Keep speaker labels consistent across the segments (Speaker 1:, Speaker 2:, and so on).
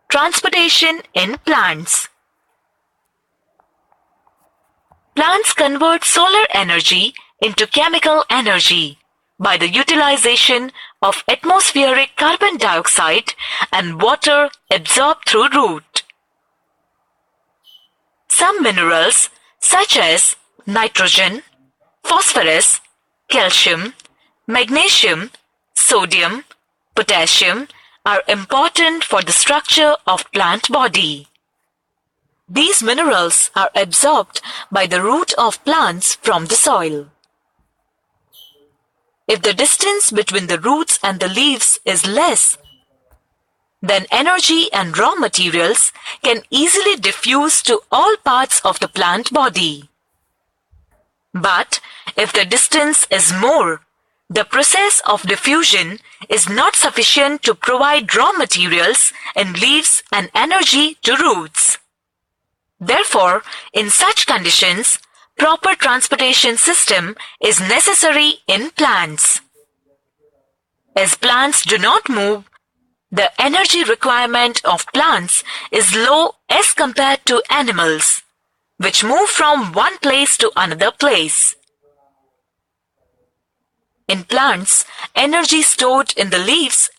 Speaker 1: Transportation in plants. Plants convert solar energy into chemical energy by the utilization of atmospheric carbon dioxide and water absorbed through root. Some minerals such as nitrogen, phosphorus, calcium, magnesium, sodium, potassium are important for the structure of plant body. These minerals are absorbed by the root of plants from the soil. If the distance between the roots and the leaves is less, then energy and raw materials can easily diffuse to all parts of the plant body. But if the distance is more, the process of diffusion is not sufficient to provide raw materials in leaves and energy to roots. Therefore, in such conditions, proper transportation system is necessary in plants. As plants do not move, the energy requirement of plants is low as compared to animals, which move from one place to another place. In plants, energy stored in the leaves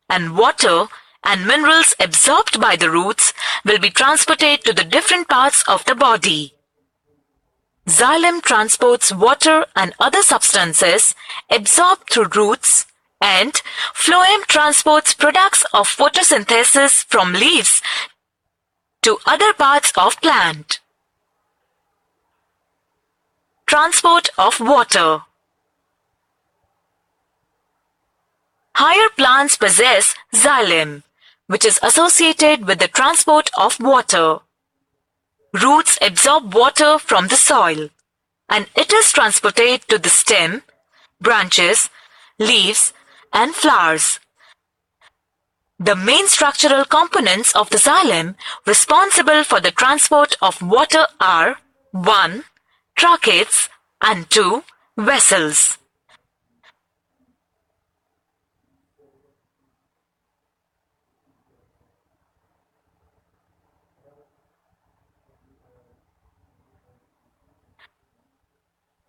Speaker 1: and water and minerals absorbed by the roots will be transported to the different parts of the body. Xylem transports water and other substances absorbed through roots, and phloem transports products of photosynthesis from leaves to other parts of plant. Transport of water. Higher plants possess xylem, which is associated with the transport of water. Roots absorb water from the soil, and it is transported to the stem, branches, leaves, and flowers. The main structural components of the xylem responsible for the transport of water are 1. Tracheids and 2. Vessels.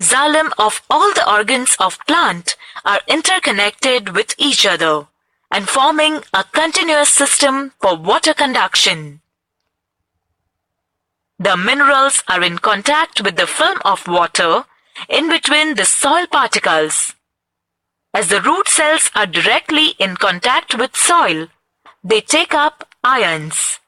Speaker 1: Xylem of all the organs of plant are interconnected with each other and forming a continuous system for water conduction. The minerals are in contact with the film of water in between the soil particles. As the root cells are directly in contact with soil, they take up ions.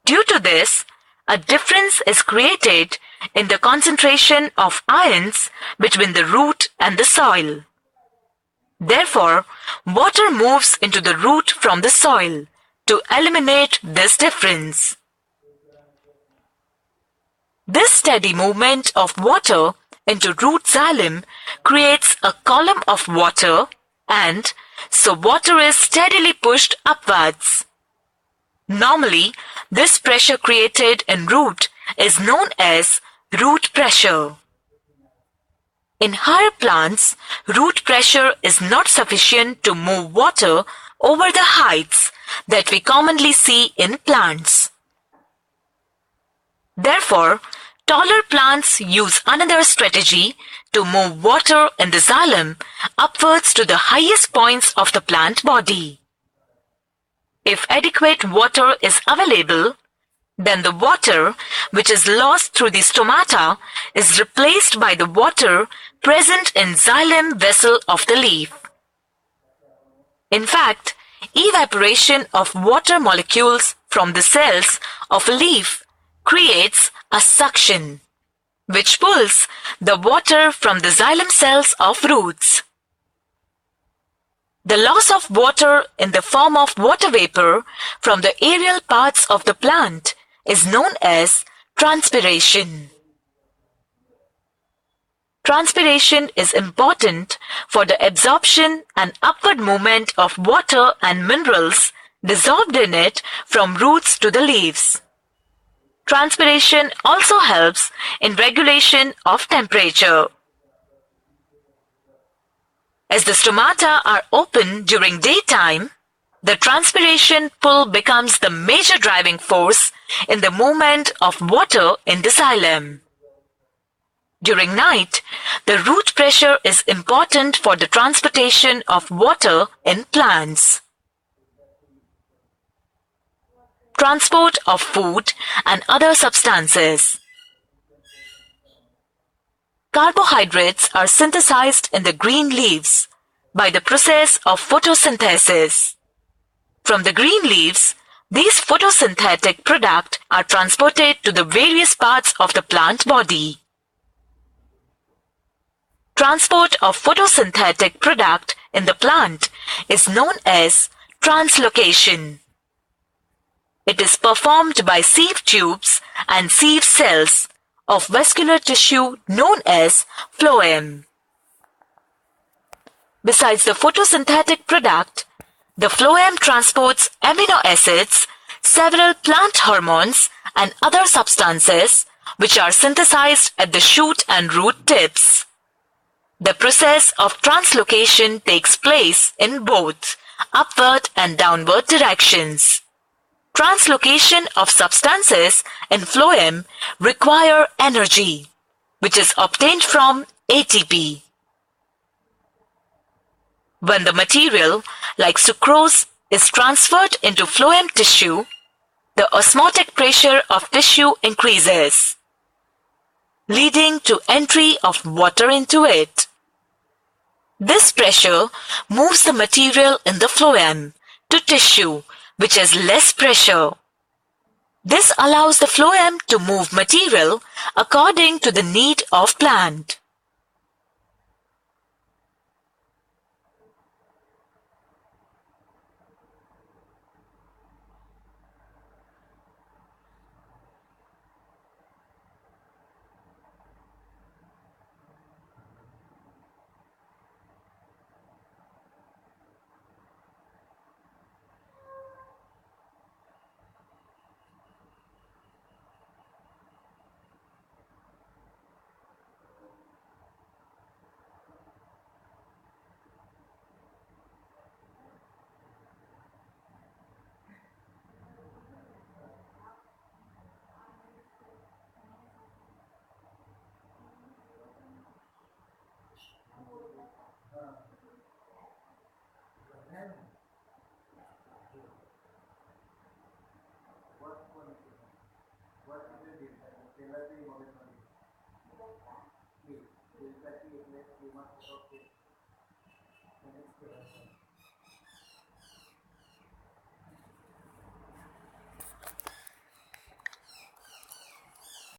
Speaker 1: Due to this, a difference is created in the concentration of ions between the root and the soil. Therefore, water moves into the root from the soil to eliminate this difference. This steady movement of water into root xylem creates a column of water, and so water is steadily pushed upwards. Normally, this pressure created in root is known as root pressure. In higher plants, root pressure is not sufficient to move water over the heights that we commonly see in plants. Therefore, taller plants use another strategy to move water in the xylem upwards to the highest points of the plant body. If adequate water is available, then the water which is lost through the stomata is replaced by the water present in xylem vessel of the leaf. In fact, evaporation of water molecules from the cells of a leaf creates a suction, which pulls the water from the xylem cells of roots. The loss of water in the form of water vapor from the aerial parts of the plant is known as transpiration. Transpiration is important for the absorption and upward movement of water and minerals dissolved in it from roots to the leaves. Transpiration also helps in regulation of temperature. As the stomata are open during daytime, The transpiration pull becomes the major driving force in the movement of water in the xylem. During night, the root pressure is important for the transportation of water in plants. Transport of food and other substances. Carbohydrates are synthesized in the green leaves by the process of photosynthesis. From the green leaves, these photosynthetic products are transported to the various parts of the plant body. Transport of photosynthetic product in the plant is known as translocation. It is performed by sieve tubes and sieve cells of vascular tissue known as phloem. Besides the photosynthetic product, the phloem transports amino acids, several plant hormones, and other substances which are synthesized at the shoot and root tips. The process of translocation takes place in both upward and downward directions. Translocation of substances in phloem require energy, which is obtained from ATP. When the material, like sucrose, is transferred into phloem tissue, the osmotic pressure of tissue increases, leading to entry of water into it. This pressure moves the material in the phloem to tissue which has less pressure. This allows the phloem to move material according to the need of plant.